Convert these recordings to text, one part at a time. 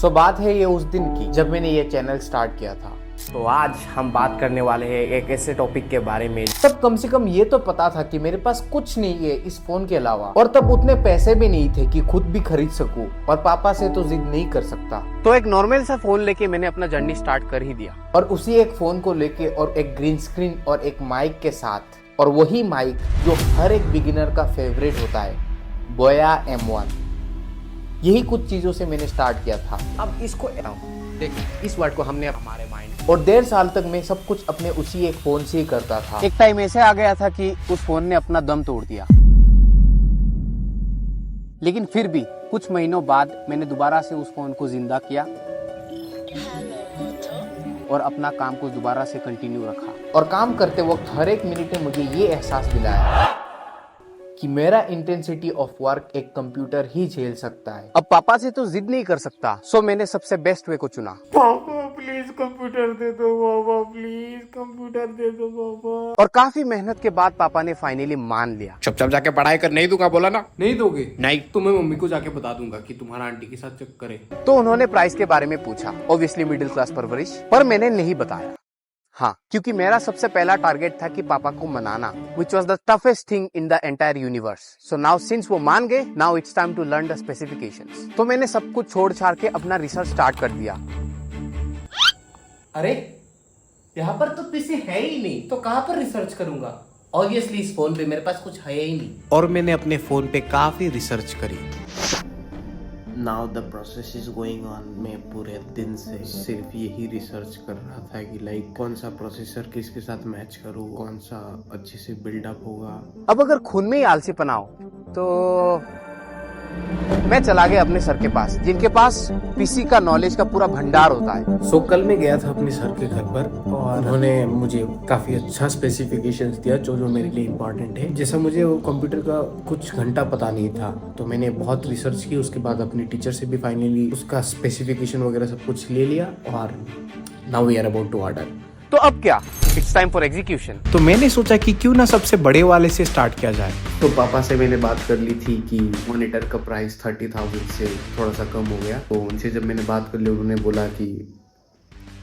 सो बात है ये उस दिन की जब मैंने ये चैनल स्टार्ट किया था। तो आज हम बात करने वाले हैं एक ऐसे टॉपिक के बारे में। तब कम से कम ये तो पता था कि मेरे पास कुछ नहीं है इस फोन के अलावा, और तब उतने पैसे भी नहीं थे कि खुद भी खरीद सकूं, और पापा से तो जिद नहीं कर सकता। तो एक नॉर्मल सा फोन लेके मैंने अपना जर्नी स्टार्ट कर ही दिया, और उसी एक फोन को लेके और एक ग्रीन स्क्रीन और एक माइक के साथ, और वही माइक जो हर एक बिगिनर का फेवरेट होता है, बोया M1। यही कुछ चीजों से मैंने स्टार्ट किया था। अब इसको देख, इस वर्ड को हमने हमारे माइंड, और 1.5 साल तक मैं सब कुछ अपने उसी एक फोन से ही करता था। एक टाइम ऐसे आ गया था कि उस फोन ने अपना दम तोड़ दिया। लेकिन फिर भी कुछ महीनों बाद मैंने दोबारा से उस फोन को जिंदा किया और अपना काम को दोबारा से कंटिन्यू रखा। और काम करते वक्त हर एक मिनट ने मुझे ये एहसास दिलाया कि मेरा इंटेंसिटी ऑफ वर्क एक कंप्यूटर ही झेल सकता है। अब पापा से तो जिद नहीं कर सकता, सो मैंने सबसे बेस्ट वे को चुना। पापा प्लीज कंप्यूटर दे दो, पापा प्लीज कंप्यूटर दे दो पापा। और काफी मेहनत के बाद पापा ने फाइनली मान लिया। चुपचाप जाके पढ़ाई कर, नहीं दूंगा बोला ना। नहीं दोगे? नहीं। तो मैं मम्मी को जाके बता दूंगा कि तुम्हारा आंटी के साथ चक्कर है। तो उन्होंने प्राइस के बारे में पूछा, ऑब्वियसली मिडिल क्लास परवरिश, पर मैंने नहीं बताया। हाँ, क्योंकि मेरा सबसे पहला टारगेट था कि पापा को मनाना, which was the toughest thing in the entire universe. So now since वो मान गए, now it's time to learn the specifications. तो मैंने सब कुछ छोड़ छाड़ के अपना रिसर्च स्टार्ट कर दिया। अरे यहाँ पर तो पीसी है ही नहीं, तो कहाँ पर रिसर्च करूंगा? ऑब्वियसली इस फोन पे मेरे पास कुछ है ही नहीं। और मैंने अपने फोन पे काफी रिसर्च करी। Now the process is going on. मैं पूरे दिन से सिर्फ यही रिसर्च कर रहा था कि लाइक कौन सा प्रोसेसर किसके साथ मैच करूँ, कौन सा अच्छे से बिल्डअप होगा। अब अगर खून में ही आलसीपना हो तो मैं चला गया अपने सर के पास, जिनके पास पीसी का नॉलेज का पूरा भंडार होता है। सो कल मैं गया था अपने सर के घर पर और उन्होंने मुझे काफ़ी अच्छा स्पेसिफिकेशंस दिया जो मेरे लिए इम्पोर्टेंट है। जैसा मुझे वो कंप्यूटर का कुछ घंटा पता नहीं था, तो मैंने बहुत रिसर्च की। उसके बाद अपने टीचर से भी फाइनली उसका स्पेसिफिकेशन वगैरह सब कुछ ले लिया और now we are about to order. तो अब क्या, इट्स टाइम फॉर एग्जीक्यूशन। तो मैंने सोचा कि क्यों ना सबसे बड़े वाले से स्टार्ट किया जाए। तो पापा से मैंने बात कर ली थी कि मॉनिटर का प्राइस 30,000 से थोड़ा सा कम हो गया। तो उनसे जब मैंने बात कर ली, उन्होंने बोला कि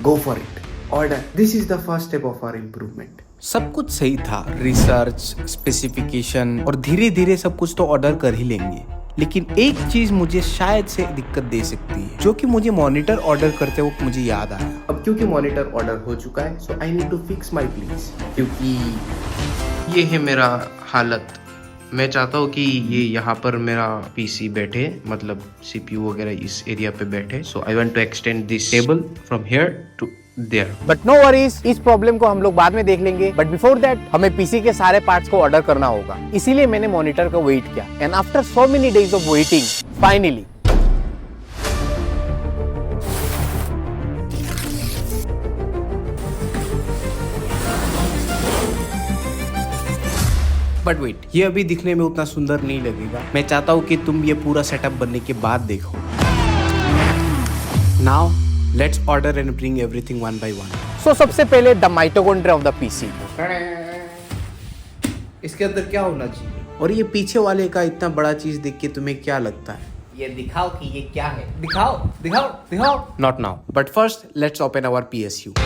go for it, order, this is the first step of our improvement. सब कुछ सही था, रिसर्च, स्पेसिफिकेशन, और धीरे धीरे सब कुछ तो ऑर्डर कर ही लेंगे। लेकिन एक चीज मुझे शायद से दिक्कत दे सकती है, जो कि मुझे मॉनिटर ऑर्डर करते वक्त मुझे याद आया। अब क्योंकि मॉनिटर ऑर्डर हो चुका है, so I need to fix my please. क्योंकि ये है मेरा हालत। मैं चाहता हूँ कि ये यहाँ पर मेरा पीसी बैठे, मतलब सीपीयू वगैरह इस एरिया पे बैठे। So I want to extend this table from here to there. But no worries, इस प्रॉब्लम को हम लोग बाद में देख लेंगे। बट बिफोर दैट हमें पीसी के सारे पार्ट्स को ऑर्डर करना होगा। इसीलिए मैंने मॉनिटर का वेट किया, and after so many days of waiting finally but wait, ये अभी दिखने में उतना सुंदर नहीं लगेगा। मैं चाहता हूँ कि तुम ये पूरा सेटअप बनने के बाद देखो। Now let's order and bring everything one by one. So सबसे पहले the mitochondria of the PC. इसके अंदर क्या होना चाहिए? और ये पीछे वाले का इतना बड़ा चीज देख के तुम्हें क्या लगता है? ये दिखाओ कि ये क्या है। दिखाओ दिखाओ दिखाओ। Not now, but first let's open our PSU।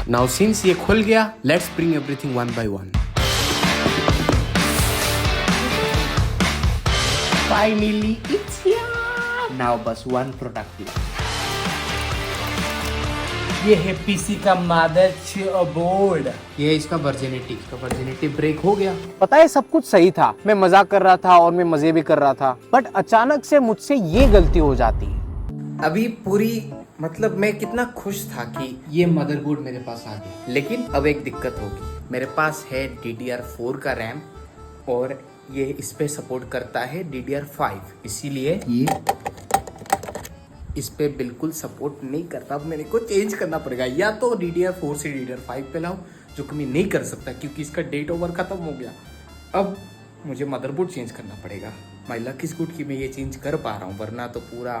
Now since ये खुल गया, let's bring everything one by one. Finally it's here. Now बस वन प्रोडक्ट। ये है पीसी का मदरबोर्ड। ये इसका वर्जिनिटी ब्रेक हो गया। पता है सब कुछ सही था, मैं मजाक कर रहा था और मैं मजे भी कर रहा था, बट अचानक से मुझसे ये गलती हो जाती है। अभी पूरी मतलब मैं कितना खुश था कि ये मदरबोर्ड मेरे पास आ गया, लेकिन अब एक दिक्कत होगी। मेरे पास है DDR4 का रैम और ये इस पे सपोर्ट करता है DDR5, इसीलिए ये इस पे बिल्कुल सपोर्ट नहीं करता। अब मेरे को चेंज करना पड़ेगा, या तो DDR4 से DDR5 पे लाऊं, जो कि मैं नहीं कर सकता क्योंकि इसका डेट ओवर खत्म हो गया। अब मुझे मदरबोर्ड चेंज करना पड़ेगा। माय लक इज गुड कि मैं ये चेंज कर पा रहा हूँ, वरना तो पूरा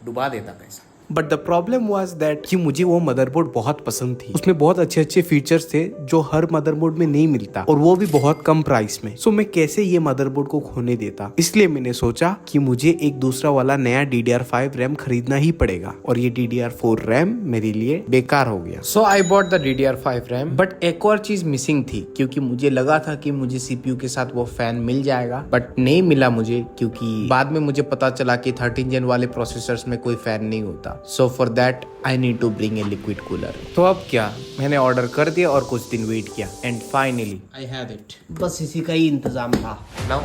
डुबा देता पैसा। But the problem was that कि मुझे वो मदरबोर्ड बहुत पसंद थी। उसमें बहुत अच्छे अच्छे फीचर्स थे जो हर मदरबोर्ड में नहीं मिलता, और वो भी बहुत कम प्राइस में। सो मैं कैसे ये मदरबोर्ड को खोने देता, इसलिए मैंने सोचा कि मुझे एक दूसरा वाला नया DDR5 रैम खरीदना ही पड़ेगा, और ये DDR4 रैम मेरे लिए बेकार हो गया। So I bought the DDR5 RAM, but एक और चीज मिसिंग थी, क्योंकि मुझे लगा था कि मुझे CPU के साथ वो फैन मिल जाएगा, बट नहीं मिला मुझे, क्योंकि बाद में मुझे पता चला कि 13 Gen वाले प्रोसेसर्स में कोई फैन नहीं होता। So for that I need to bring a liquid cooler. तो अब क्या, मैंने ऑर्डर कर दिया और कुछ दिन वेट किया, and finally I have it. बस इसी का ही इंतजाम था। Now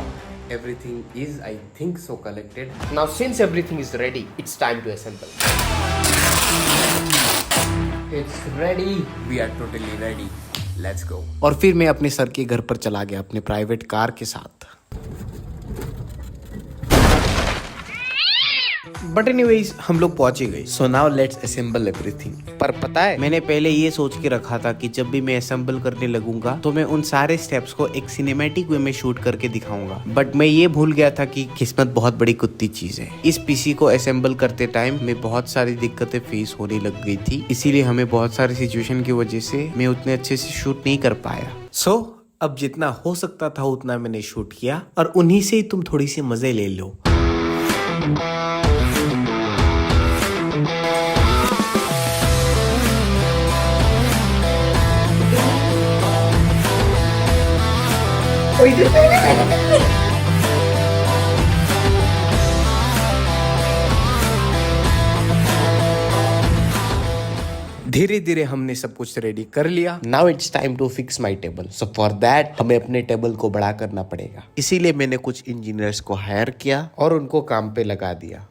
everything is, I think so, collected. Now since everything is ready, it's time to assemble. It's ready. We are totally ready. Let's go. और फिर मैं अपने सर के घर पर चला गया अपने प्राइवेट कार के साथ। बट एनीवेज हम लोग पहुंचे गए। So now let's assemble everything. पर पता है, मैंने पहले ये सोच के रखा था कि जब भी मैं असेंबल करने लगूंगा तो मैं उन सारे स्टेप्स को एक सिनेमैटिक वे में शूट करके दिखाऊंगा। बट मैं ये भूल गया था कि किस्मत बहुत बड़ी कुत्ती चीज है। इस पीसी को असेंबल करते टाइम में बहुत सारी दिक्कतें फेस होने लग गई थी, इसीलिए हमें बहुत सारी सिचुएशन की वजह से मैं उतने अच्छे से शूट नहीं कर पाया। सो अब जितना हो सकता था उतना मैंने शूट किया, और उन्हीं से ही तुम थोड़ी सी मजे ले लो। धीरे धीरे हमने सब कुछ रेडी कर लिया। Now it's time to fix my table. So for that हमें अपने टेबल को बड़ा करना पड़ेगा, इसीलिए मैंने कुछ इंजीनियर्स को हायर किया और उनको काम पे लगा दिया।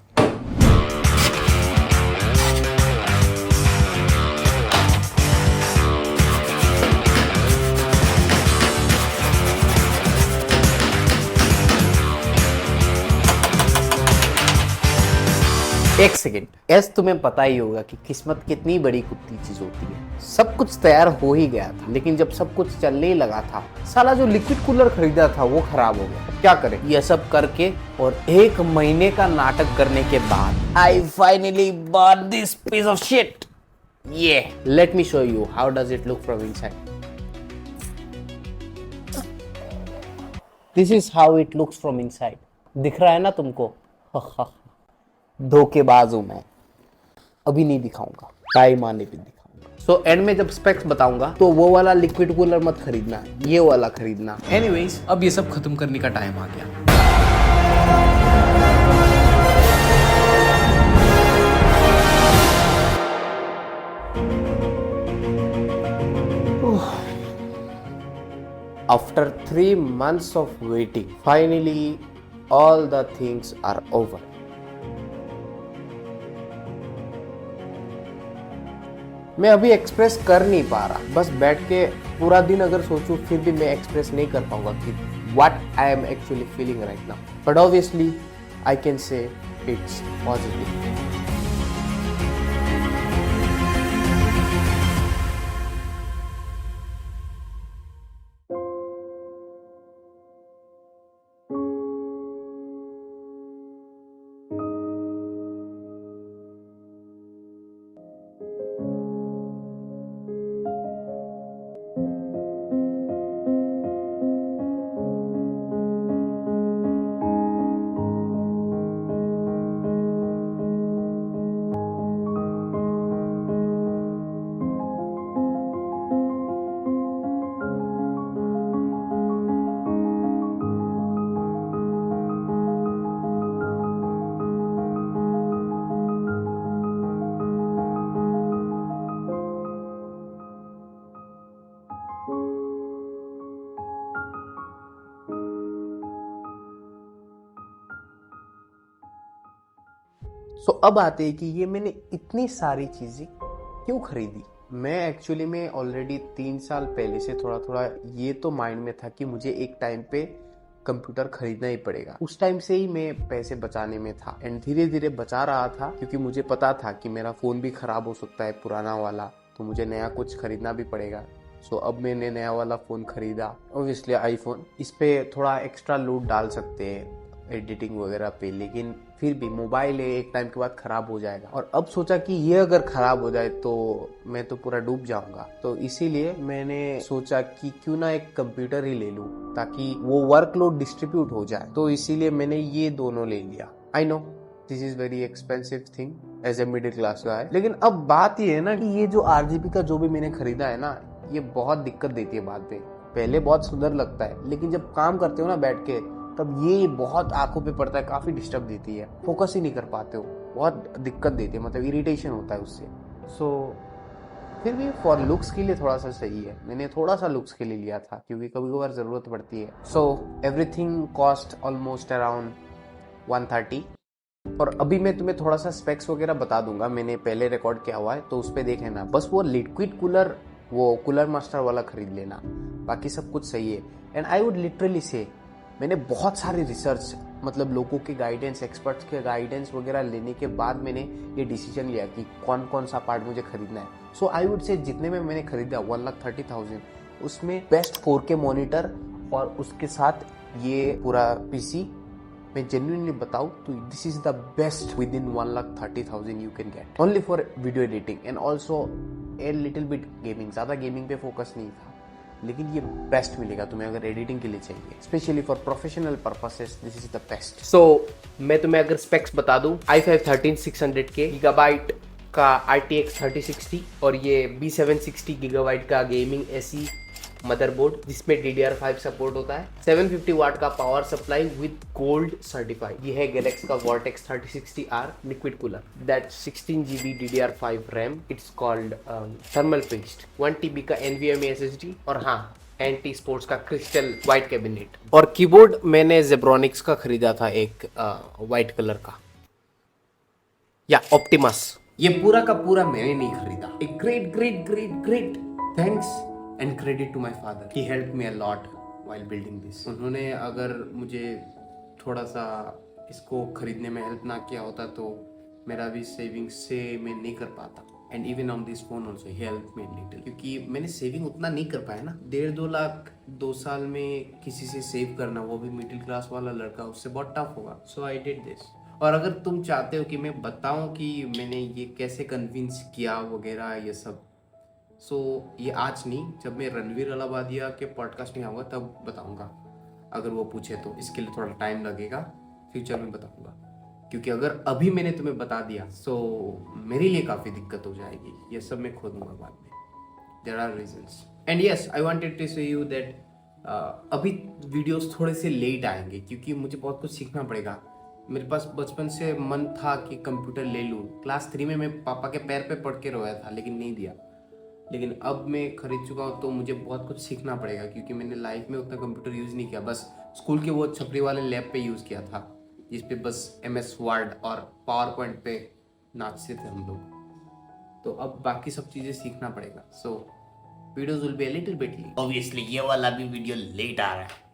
एक सेकेंड, एस तुम्हें पता ही होगा कि किस्मत कितनी बड़ी कुत्ती चीज होती है। सब कुछ तैयार हो ही गया था, लेकिन जब सब कुछ चलने ही लगा था, साला जो लिक्विड कूलर खरीदा था वो खराब हो गया। अब क्या करें? ये सब करके और 1 महीने का नाटक करने के बाद I finally bought this piece of shit. ये let me show you how does it look from inside. This is how it looks from inside. दिख रहा है ना तुमको? धोखेबाज हूं मैं, अभी नहीं दिखाऊंगा, टाइम आने पे दिखाऊंगा। सो एंड में जब स्पेक्स बताऊंगा तो वो वाला लिक्विड कूलर मत खरीदना, ये वाला खरीदना। एनीवेज अब ये सब खत्म करने का टाइम आ गया। After 3 months of waiting, finally all the things are over. मैं अभी एक्सप्रेस कर नहीं पा रहा, बस बैठ के पूरा दिन अगर सोचूं फिर भी मैं एक्सप्रेस नहीं कर पाऊंगा कि what I am actually feeling right now. But obviously I can say it's positive. सो अब आते हैं कि ये मैंने इतनी सारी चीजें क्यों खरीदी। मैं एक्चुअली में ऑलरेडी 3 साल पहले से थोड़ा थोड़ा ये तो माइंड में था कि मुझे एक टाइम पे कंप्यूटर खरीदना ही पड़ेगा। उस टाइम से ही मैं पैसे बचाने में था एंड धीरे धीरे बचा रहा था, क्योंकि मुझे पता था कि मेरा फोन भी खराब हो सकता है पुराना वाला, तो मुझे नया कुछ खरीदना भी पड़ेगा। सो अब मैंने नया वाला फोन खरीदा, ऑब्वियसली आईफोन। इस पे थोड़ा एक्स्ट्रा लोड डाल सकते हैं एडिटिंग वगैरह पे, लेकिन फिर भी मोबाइल है, एक टाइम के बाद खराब हो जाएगा। और अब सोचा कि ये अगर खराब हो जाए तो मैं तो पूरा डूब जाऊंगा। तो इसीलिए मैंने सोचा कि क्यों ना एक कंप्यूटर ही ले लूं ताकि वो वर्कलोड डिस्ट्रीब्यूट हो जाए। तो इसीलिए मैंने ये दोनों ले लिया। I know this is very expensive thing as a middle class guy, लेकिन अब बात ये है ना कि ये जो RGB का जो भी मैंने खरीदा है ना, ये बहुत दिक्कत देती है बाद में। पहले बहुत सुंदर लगता है, लेकिन जब काम करते हो ना बैठ के, तब ये बहुत आंखों पे पड़ता है, काफी डिस्टर्ब देती है, फोकस ही नहीं कर पाते हो, बहुत दिक्कत देती है, मतलब इरिटेशन होता है उससे। सो फिर भी फॉर लुक्स के लिए थोड़ा सा सही है, मैंने थोड़ा सा लुक्स के लिए लिया था क्योंकि कभी कभार जरूरत पड़ती है। So everything cost almost around 130। और अभी मैं तुम्हें थोड़ा सा स्पेक्स वगैरह बता दूंगा, मैंने पहले रिकॉर्ड किया हुआ है तो उस पर देख लेना। बस वो लिक्विड कूलर, वो कूलर मास्टर वाला खरीद लेना, बाकी सब कुछ सही है। एंड आई वुड लिटरली से मैंने बहुत सारे रिसर्च, मतलब लोगों के गाइडेंस, एक्सपर्ट्स के गाइडेंस वगैरह लेने के बाद मैंने ये डिसीजन लिया कि कौन कौन सा पार्ट मुझे खरीदना है। सो आई वुड से जितने में मैंने खरीदा 1,30,000, उसमें बेस्ट 4K मॉनिटर और उसके साथ ये पूरा PC, मैं जेन्युइनली बताऊं तो this is the best with in 1,30,000 you can get only for video editing and also a little bit gaming. ज्यादा गेमिंग पे फोकस नहीं था, लेकिन ये बेस्ट मिलेगा तुम्हें अगर एडिटिंग के लिए चाहिए, specially for professional purposes this is the best. So मैं तुम्हें अगर स्पेक्स बता दूं, i5 13600K गीगाबाइट का RTX 3060 और ये B760 गीगाबाइट का गेमिंग SE मदरबोर्ड जिसमें DDR5 सपोर्ट होता है, 750 वाट का power supply with gold certified. ये है गैलेक्सी का Vortex 3060R liquid cooler, that 16GB DDR5 RAM, it's called thermal paste, 1TB का NVMe SSD और हाँ एंटी स्पोर्ट्स का क्रिस्टल व्हाइट कैबिनेट। और कीबोर्ड मैंने जेब्रॉनिक्स का खरीदा था, एक व्हाइट कलर का, या ऑप्टिमस। ये पूरा का पूरा मैंने नहीं खरीदा। एक great great great great thanks and credit to my father, he helped me a lot while building this. उन्होंने अगर मुझे थोड़ा सा इसको खरीदने में हेल्प ना किया होता तो मेरा भी सेविंग से मैं नहीं कर पाता। And even on this phone also he help me little, क्योंकि मैंने सेविंग उतना नहीं कर पाया ना। 1.5-2 लाख 2 साल में किसी से सेव करना, वो भी मिडिल क्लास वाला लड़का, उससे बहुत टफ होगा। सो आई डिड दिस। और अगर तुम चाहते हो कि मैं बताऊं कि मैंने ये कैसे कन्विंस किया वगैरह ये सब, सो ये आज नहीं, जब मैं रणवीर अलाहाबादिया के पॉडकास्ट में आऊँगा तब बताऊँगा, अगर वो पूछे तो। इसके लिए थोड़ा टाइम लगेगा, फ्यूचर में बताऊँगा, क्योंकि अगर अभी मैंने तुम्हें बता दिया सो मेरे लिए काफ़ी दिक्कत हो जाएगी। ये सब मैं खोदूंगा बाद में, there are reasons. And yes I wanted to say you that अभी वीडियोस थोड़े से लेट आएंगे क्योंकि मुझे बहुत कुछ सीखना पड़ेगा। मेरे पास बचपन से मन था कि कंप्यूटर ले लूँ। क्लास 3 में मैं पापा के पैर पे पड़ के रोया था, लेकिन नहीं दिया। लेकिन अब मैं खरीद चुका हूँ तो मुझे बहुत कुछ सीखना पड़ेगा, क्योंकि मैंने लाइफ में उतना कंप्यूटर यूज़ नहीं किया। बस स्कूल के वो छपरी वाले लैब पे यूज़ किया था, जिस पे बस MS वर्ड और पावर पॉइंट पे नाचते थे हम लोग। तो अब बाकी सब चीज़ें सीखना पड़ेगा। So videos will be a little bit late. Obviously ये वाला भी वीडियो लेट आ रहा है,